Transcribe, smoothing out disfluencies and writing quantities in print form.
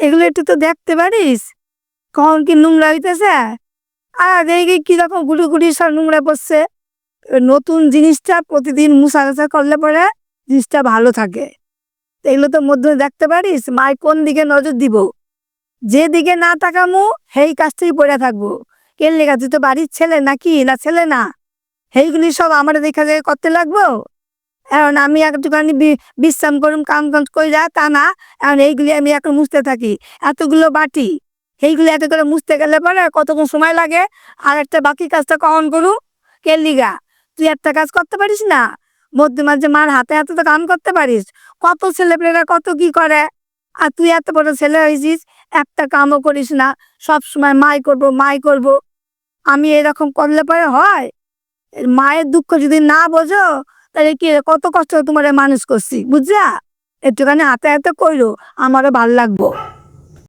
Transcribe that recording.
এগুলো একটু তো দেখতে পারিস, কখন কি নোংরা হইতেছে। আর দেখি কিরকম গুড়ি গুড়ি সব নোংরা পড়ছে। নতুন জিনিসটা প্রতিদিন মুছাগাছা করলে পরে জিনিসটা ভালো থাকে। এগুলো তো মধ্যে দেখতে পারিস, মায় কোন দিকে নজর দিব, যেদিকে না তাকামু সেই কাজটাই পড়ে থাকবো। কেন লেখা, তুই তো বাড়ির ছেলে নাকি, না ছেলে না? সেইগুলি সব আমার দেখা যায় করতে লাগবো। এখন আমি একটুখানি বিশ্রাম করুম, কাম কাজ কইরা তা না, এখন এইগুলি আমি এখন মুছতে থাকি। এতগুলো বাটি, সেইগুলি এত করে মুছতে গেলে পরে কতক্ষণ সময় লাগে। আর একটা বাকি কাজটা কখন করু? কে লিগা? তুই একটা কাজ করতে পারিস না? মধ্যে মাঝে মার হাতে হাতে তো কাম করতে পারিস। কত ছেলেপেলেরা কত কি করে, আর তুই এত বড় ছেলে হয়েছিস, একটা কামও করিস না। সব সময় মাই করব মাই করব। আমি এরকম করলে পরে হয়? মায়ের দুঃখ যদি না বোঝো, তাহলে কি কত কষ্ট তোমার মানুষ করছি, বুঝলা? একটুখানি হাতে হাতে কইরো, আমারও ভাল লাগবো।